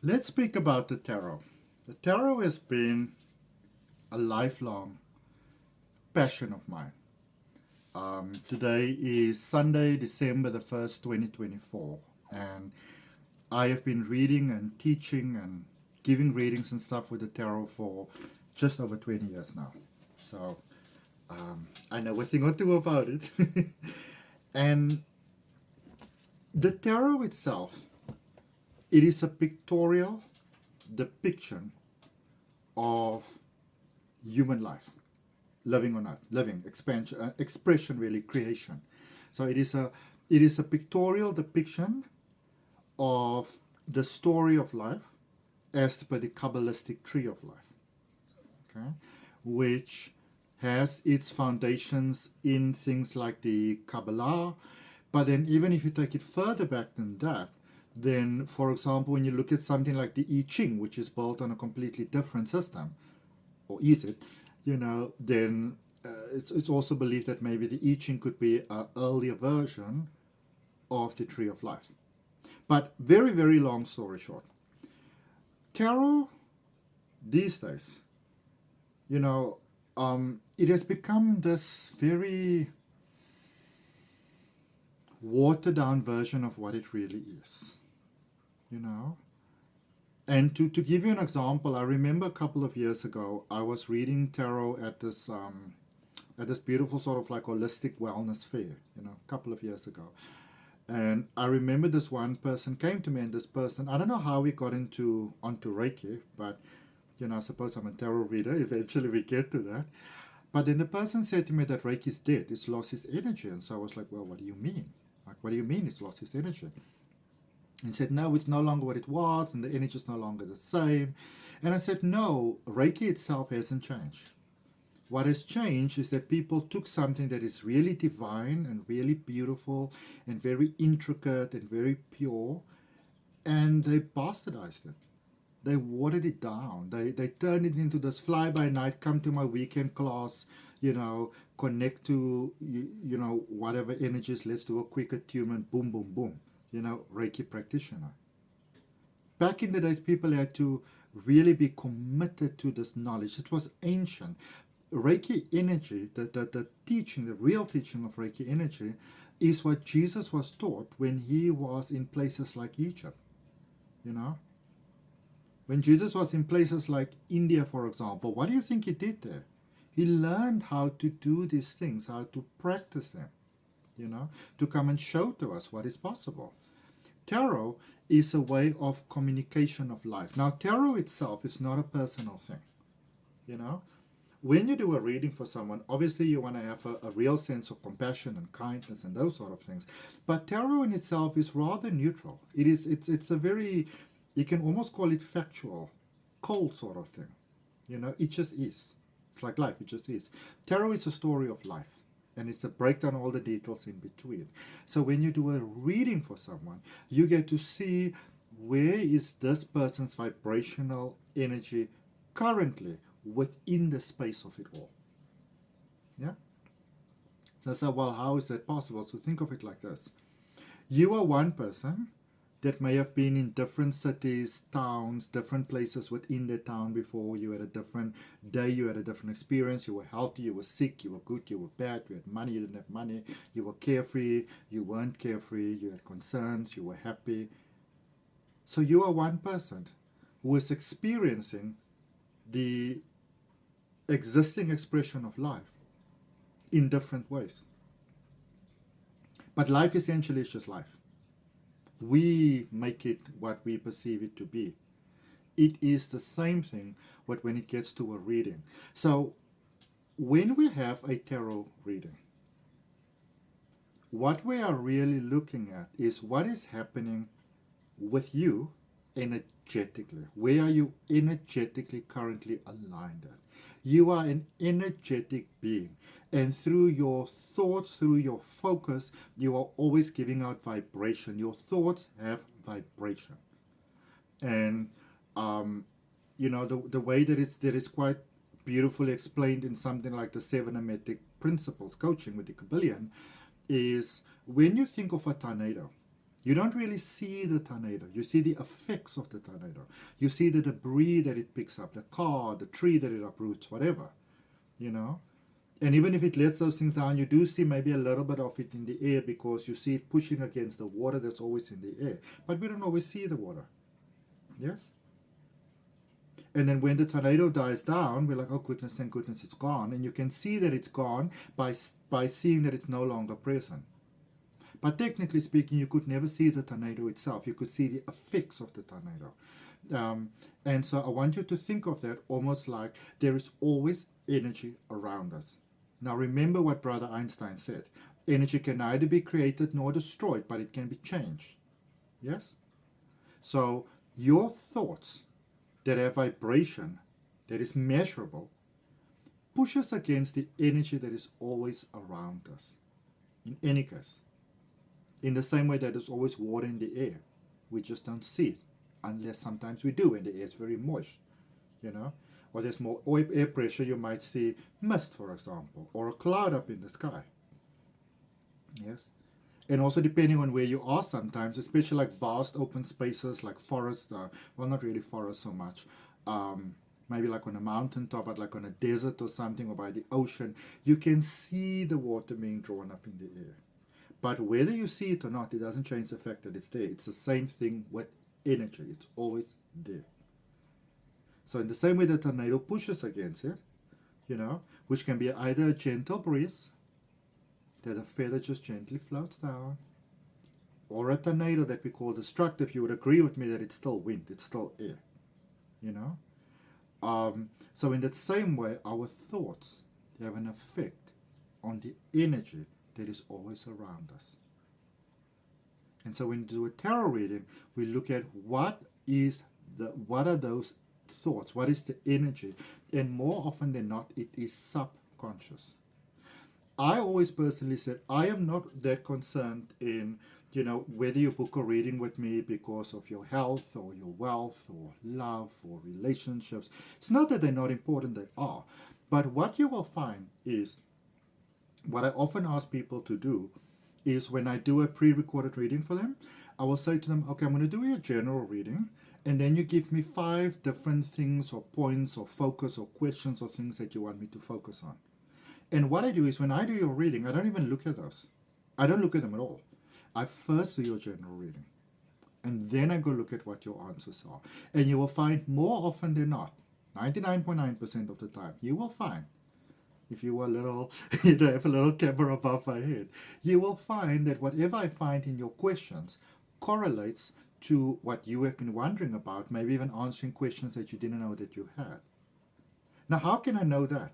Let's speak about the tarot. The tarot has been a lifelong passion of mine. Today is Sunday, December the 1st, 2024, and I have been reading and teaching and giving readings and stuff with the tarot for just over 20 years now. So I know a thing or two about it. And the tarot itself, it is a pictorial depiction of human life, living or not living, expansion, expression, really creation. So it is a pictorial depiction of the story of life as per the Kaballistic Tree of Life, okay, which has its foundations in things like the Kabbalah. But then even if you take it further back than that, then, for example, when you look at something like the I Ching, which is built on a completely different system, or is it, then it's also believed that maybe the I Ching could be an earlier version of the Tree of Life. But very, very long story short, tarot these days, it has become this very watered down version of what it really is, And to give you an example, I remember a couple of years ago, I was reading tarot at this beautiful sort of like holistic wellness fair, a couple of years ago. And I remember this one person came to me, and this person, I don't know how we got onto Reiki, but I suppose I'm a tarot reader. Eventually we get to that. But then the person said to me that Reiki is dead. It's lost its energy. And so I was like, well, what do you mean? Like, what do you mean it's lost its energy? And he said, no, it's no longer what it was, and the energy is no longer the same. And I said, no, Reiki itself hasn't changed. What has changed is that people took something that is really divine and really beautiful and very intricate and very pure, and they bastardized it. They watered it down. They turned it into this fly-by-night, come to my weekend class, connect to, whatever energies, let's do a quick attunement, boom, boom, boom, Reiki practitioner. Back in the days, people had to really be committed to this knowledge. It was ancient. Reiki energy, the teaching, the real teaching of Reiki energy, is what Jesus was taught when he was in places like Egypt, When Jesus was in places like India, for example, what do you think he did there? He learned how to do these things, how to practice them, to come and show to us what is possible. Tarot is a way of communication of life. Now, tarot itself is not a personal thing, When you do a reading for someone, obviously you want to have a real sense of compassion and kindness and those sort of things. But tarot in itself is rather neutral. It's a very, you can almost call it factual, cold sort of thing. It just is. It's like life, it just is. Tarot is a story of life, and it's a breakdown of all the details in between. So when you do a reading for someone, you get to see where is this person's vibrational energy currently within the space of it all. Yeah? So, well, how is that possible? So think of it like this. You are one person that may have been in different cities, towns, different places within the town before. You had a different day, you had a different experience, you were healthy, you were sick, you were good, you were bad, you had money, you didn't have money, you were carefree, you weren't carefree, you had concerns, you were happy. So you are one person who is experiencing the existing expression of life in different ways. But life essentially is just life. We make it what we perceive it to be. It is the same thing when it gets to a reading. So when we have a tarot reading, what we are really looking at is what is happening with you energetically. Where are you energetically currently aligned at? You are an energetic being, and through your thoughts, through your focus, you are always giving out vibration. Your thoughts have vibration, and the way that it's quite beautifully explained in something like the 7 Hermetic Principles coaching with the Kabbalion is when you think of a tornado, You don't really see the tornado. You see the effects of the tornado. You see the debris that it picks up, the car, the tree that it uproots, whatever, you know. And even if it lets those things down, you do see maybe a little bit of it in the air because you see it pushing against the water that's always in the air. But we don't always see the water. Yes? And then when the tornado dies down, we're like, oh goodness, thank goodness it's gone. And you can see that it's gone by seeing that it's no longer present. But technically speaking, you could never see the tornado itself. You could see the effects of the tornado. And so I want you to think of that almost like there is always energy around us. Now remember what Brother Einstein said. Energy can neither be created nor destroyed, but it can be changed. Yes? So your thoughts that have vibration, that is measurable, pushes against the energy that is always around us. In any case. In the same way that there's always water in the air. We just don't see it. Unless sometimes we do, and the air is very moist. You know? Or there's more air pressure, you might see mist, for example. Or a cloud up in the sky. Yes? And also depending on where you are sometimes, especially like vast open spaces like forest, well not really forest so much, maybe like on a mountaintop, but like on a desert or something, or by the ocean, you can see the water being drawn up in the air. But whether you see it or not, it doesn't change the fact that it's there. It's the same thing with energy. It's always there. So in the same way the tornado pushes against it, you know, which can be either a gentle breeze, that a feather just gently floats down, or a tornado that we call destructive. You would agree with me that it's still wind, it's still air, you know. So in that same way, our thoughts have an effect on the energy that is always around us. And so when you do a tarot reading, we look at what are those thoughts, what is the energy, and more often than not, it is subconscious. I always personally said I am not that concerned in, you know, whether you book a reading with me because of your health or your wealth or love or relationships. It's not that they're not important, they are. But what you will find is, what I often ask people to do is when I do a pre-recorded reading for them, I will say to them, okay, I'm going to do your general reading, and then you give me 5 different things or points or focus or questions or things that you want me to focus on. And what I do is when I do your reading, I don't even look at those. I don't look at them at all. I first do your general reading. And then I go look at what your answers are. And you will find more often than not, 99.9% of the time, you will find, if you were a little, you know, have a little camera above my head, you will find that whatever I find in your questions correlates to what you have been wondering about, maybe even answering questions that you didn't know that you had. Now, how can I know that?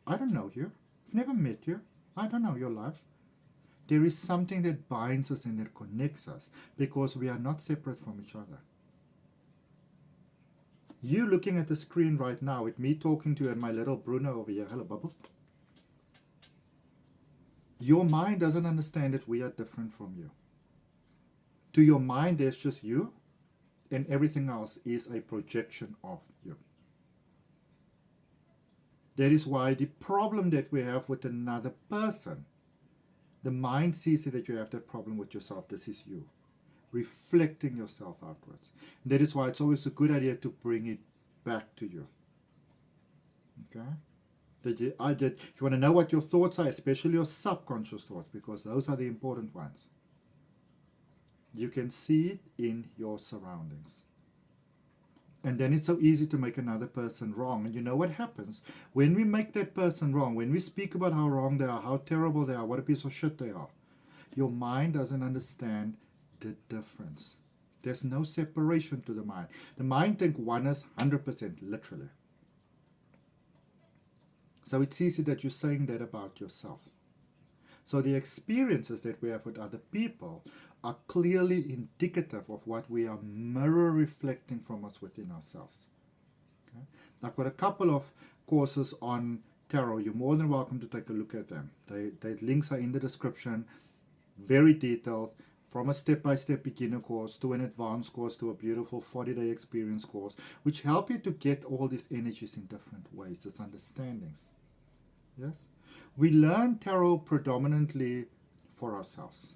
I don't know you. I've never met you. I don't know your life. There is something that binds us and that connects us because we are not separate from each other. You looking at the screen right now with me talking to you and my little Bruno over here. Hello, Bubbles. Your mind doesn't understand that we are different from you. To your mind, there's just you, and everything else is a projection of you. That is why the problem that we have with another person, the mind sees that you have that problem with yourself. This is you, reflecting yourself outwards. And that is why it's always a good idea to bring it back to you. Okay? That you want to know what your thoughts are, especially your subconscious thoughts, because those are the important ones. You can see it in your surroundings. And then it's so easy to make another person wrong. And you know what happens? When we make that person wrong, when we speak about how wrong they are, how terrible they are, what a piece of shit they are, your mind doesn't understand the difference. There's no separation to the mind. The mind thinks one is 100%, literally. So it's easy that you're saying that about yourself. So the experiences that we have with other people are clearly indicative of what we are mirror reflecting from us within ourselves. Okay? I've got a couple of courses on tarot. You're more than welcome to take a look at them. The links are in the description, very detailed, from a step-by-step beginner course to an advanced course to a beautiful 40-day experience course, which help you to get all these energies in different ways, these understandings. Yes? We learn tarot predominantly for ourselves.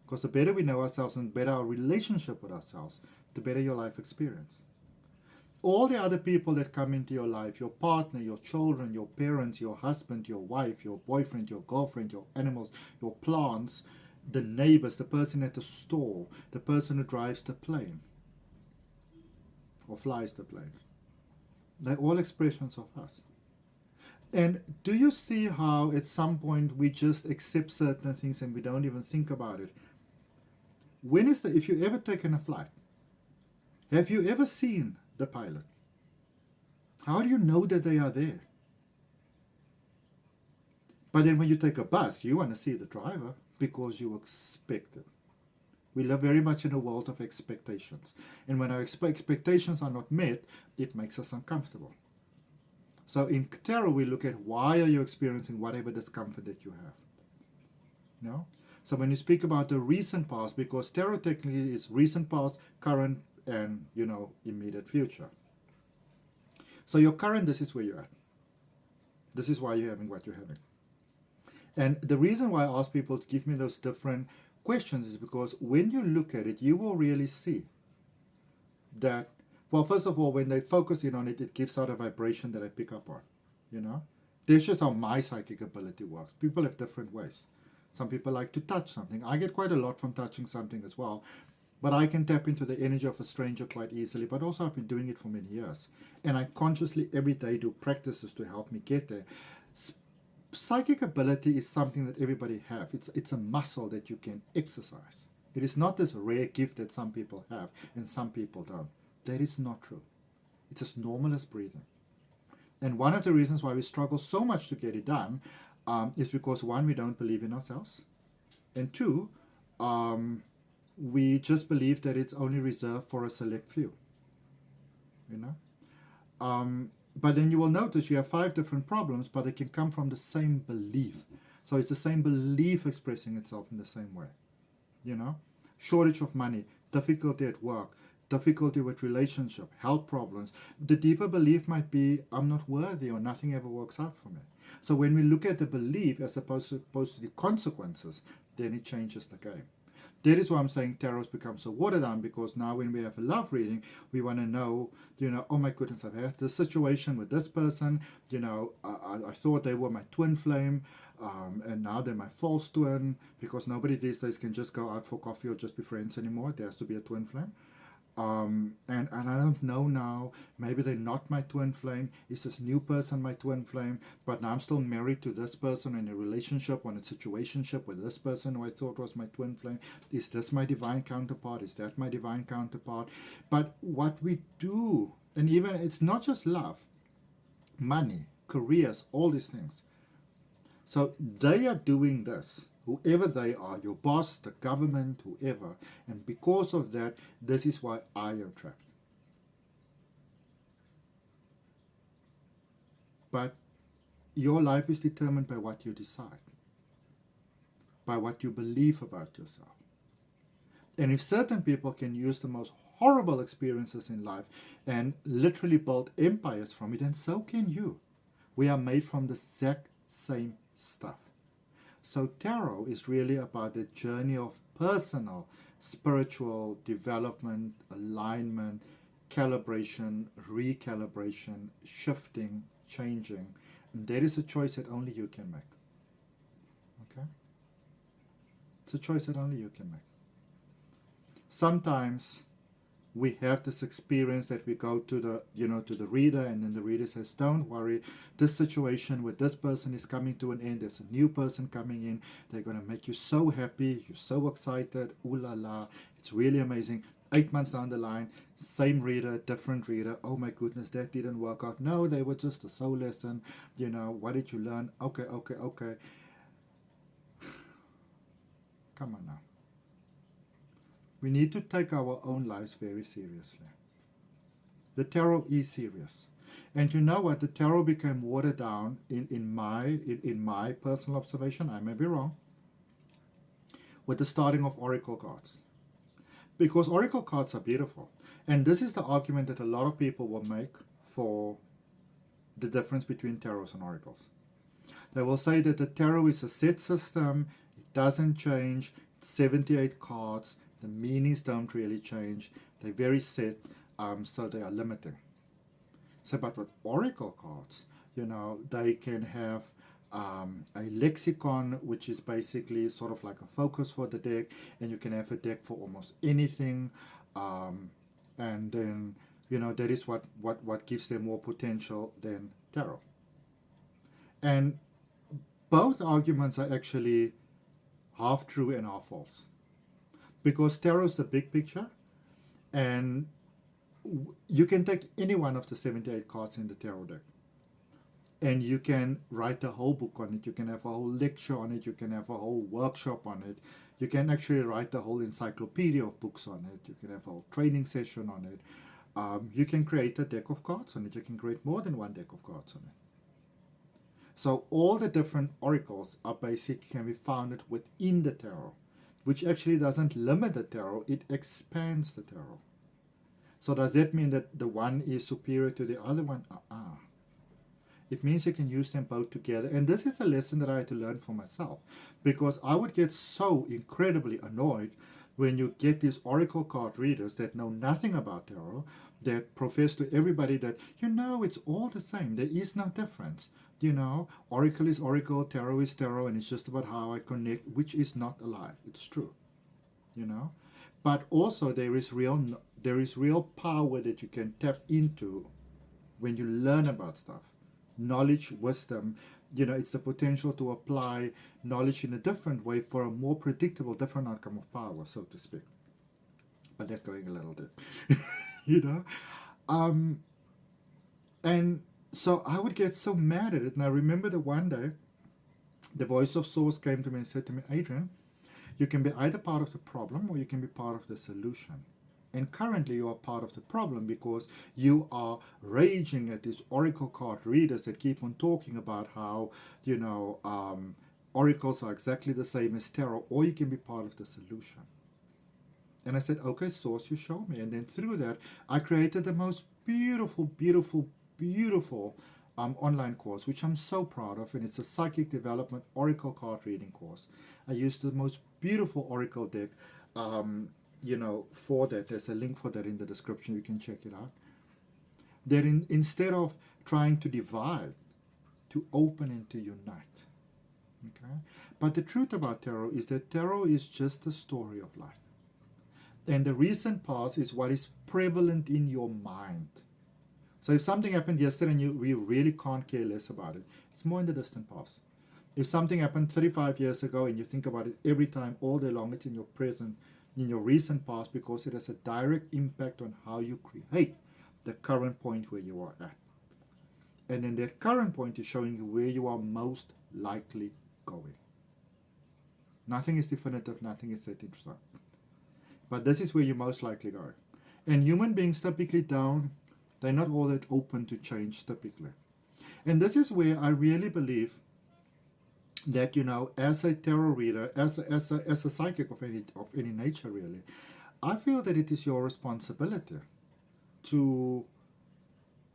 Because the better we know ourselves and better our relationship with ourselves, the better your life experience. All the other people that come into your life, your partner, your children, your parents, your husband, your wife, your boyfriend, your girlfriend, your animals, your plants, the neighbors, the person at the store, the person who drives the plane or flies the plane, they're all expressions of us. And do you see how at some point we just accept certain things and we don't even think about it? If you ever taken a flight, have you ever seen the pilot? How do you know that they are there? But then when you take a bus, you want to see the driver because you expect it. We live very much in a world of expectations. And when our expectations are not met, it makes us uncomfortable. So in tarot, we look at why are you experiencing whatever discomfort that you have. No? So when you speak about the recent past, because tarot technically is recent past, current, and immediate future. So your current, this is where you're at. This is why you're having what you're having. And the reason why I ask people to give me those different questions is because when you look at it, you will really see that, well, first of all, when they focus in on it, it gives out a vibration that I pick up on, That's just how my psychic ability works. People have different ways. Some people like to touch something. I get quite a lot from touching something as well. But I can tap into the energy of a stranger quite easily. But also I've been doing it for many years. And I consciously every day do practices to help me get there. Psychic ability is something that everybody have. It's a muscle that you can exercise. It is not this rare gift that some people have and some people don't. That is not true. It's as normal as breathing. And one of the reasons why we struggle so much to get it done is because, one, we don't believe in ourselves. And two, we just believe that it's only reserved for a select few. But then you will notice you have 5 different problems, but they can come from the same belief. So it's the same belief expressing itself in the same way. Shortage of money, difficulty at work, difficulty with relationship, health problems. The deeper belief might be, I'm not worthy or nothing ever works out for me. So when we look at the belief as opposed to the consequences, then it changes the game. That is why I'm saying tarot's become so watered down, because now when we have a love reading, we want to know, oh my goodness, I've had this situation with this person, I thought they were my twin flame, and now they're my false twin, because nobody these days can just go out for coffee or just be friends anymore. There has to be a twin flame. And I don't know now, maybe they're not my twin flame. Is this new person my twin flame? But now I'm still married to this person in a relationship or in a situationship with this person who I thought was my twin flame. Is this my divine counterpart? Is that my divine counterpart? But what we do, and even it's not just love, money, careers, all these things. So they are doing this. Whoever they are, your boss, the government, whoever. And because of that, this is why I am trapped. But your life is determined by what you decide, by what you believe about yourself. And if certain people can use the most horrible experiences in life and literally build empires from it, then so can you. We are made from the exact same stuff. So tarot is really about the journey of personal, spiritual development, alignment, calibration, recalibration, shifting, changing. And that is a choice that only you can make. Okay? It's a choice that only you can make. Sometimes we have this experience that we go to the reader, and then the reader says, don't worry, this situation with this person is coming to an end. There's a new person coming in. They're going to make you so happy. You're so excited. Ooh la la. It's really amazing. 8 months down the line, same reader, different reader. Oh my goodness, that didn't work out. No, they were just a soul lesson. What did you learn? Okay. Come on now. We need to take our own lives very seriously. The tarot is serious. And you know what? The tarot became watered down in my personal observation, I may be wrong, with the starting of oracle cards. Because oracle cards are beautiful. And this is the argument that a lot of people will make for the difference between tarots and oracles. They will say that the tarot is a set system, it doesn't change, 78 cards. The meanings don't really change. They're very set, so they are limiting. So, but with oracle cards, they can have a lexicon, which is basically sort of like a focus for the deck, and you can have a deck for almost anything. And then, that is what gives them more potential than tarot. And both arguments are actually half true and half false. Because tarot is the big picture, and you can take any one of the 78 cards in the tarot deck, and you can write a whole book on it. You can have a whole lecture on it. You can have a whole workshop on it. You can actually write a whole encyclopedia of books on it. You can have a whole training session on it. You can create a deck of cards on it. You can create more than one deck of cards on it. So all the different oracles are basically can be found within the tarot, which actually doesn't limit the tarot, it expands the tarot. So does that mean that the one is superior to the other one? It means you can use them both together. And this is a lesson that I had to learn for myself, because I would get so incredibly annoyed when you get these oracle card readers that know nothing about tarot, that profess to everybody that, it's all the same. There is no difference. Oracle is oracle, tarot is tarot, and it's just about how I connect, which is not a lie. It's true. But also there is real power that you can tap into when you learn about stuff. Knowledge, wisdom, it's the potential to apply knowledge in a different way for a more predictable, different outcome of power, so to speak. But that's going a little bit, And so I would get so mad at it. And I remember that one day, the voice of Source came to me and said to me, Adrian, you can be either part of the problem or you can be part of the solution. And currently you are part of the problem because you are raging at these oracle card readers that keep on talking about how, oracles are exactly the same as tarot, or you can be part of the solution. And I said, okay, Source, you show me. And then through that, I created the most beautiful online course, which I'm so proud of. And it's a psychic development oracle card reading course. I used the most beautiful oracle deck, for that. There's a link for that in the description. You can check it out. That instead of trying to divide, to open and to unite. Okay? But the truth about tarot is that tarot is just a story of life. And the recent past is what is prevalent in your mind. So if something happened yesterday and you really can't care less about it, it's more in the distant past. If something happened 35 years ago and you think about it every time, all day long, it's in your present, in your recent past, because it has a direct impact on how you create the current point where you are at. And then that current point is showing you where you are most likely going. Nothing is definitive, nothing is set in stone. But this is where you're most likely going. And human beings typically they're not all that open to change typically. And this is where I really believe that, as a tarot reader, as a psychic of any nature really, I feel that it is your responsibility to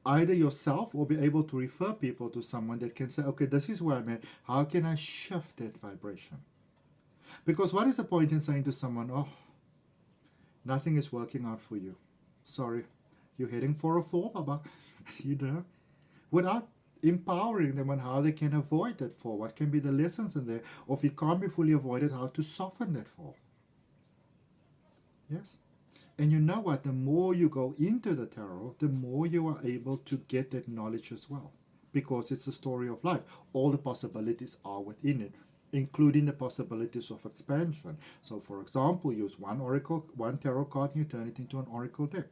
either yourself or be able to refer people to someone that can say, okay, this is where I'm at. How can I shift that vibration? Because what is the point in saying to someone, oh, nothing is working out for you. Sorry, you're heading for a fall, Baba. Without empowering them on how they can avoid that fall. What can be the lessons in there? Or if it can't be fully avoided, how to soften that fall. Yes? And you know what? The more you go into the tarot, the more you are able to get that knowledge as well. Because it's a story of life. All the possibilities are within it, including the possibilities of expansion. So, for example, use one tarot card and you turn it into an oracle deck.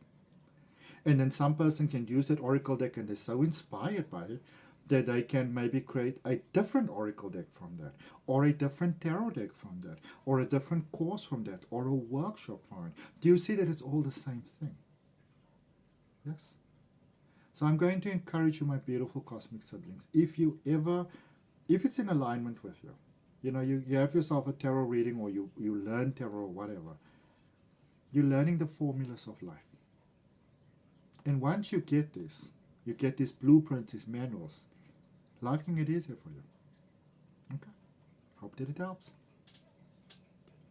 And then some person can use that oracle deck and they're so inspired by it that they can maybe create a different oracle deck from that, or a different tarot deck from that, or a different course from that, or a workshop from it. Do you see that it's all the same thing? Yes? So I'm going to encourage you, my beautiful cosmic siblings, if it's in alignment with you, you have yourself a tarot reading, or you learn tarot or whatever, you're learning the formulas of life. And once you get these blueprints, these manuals, life can get easier for you. Okay? Hope that it helps.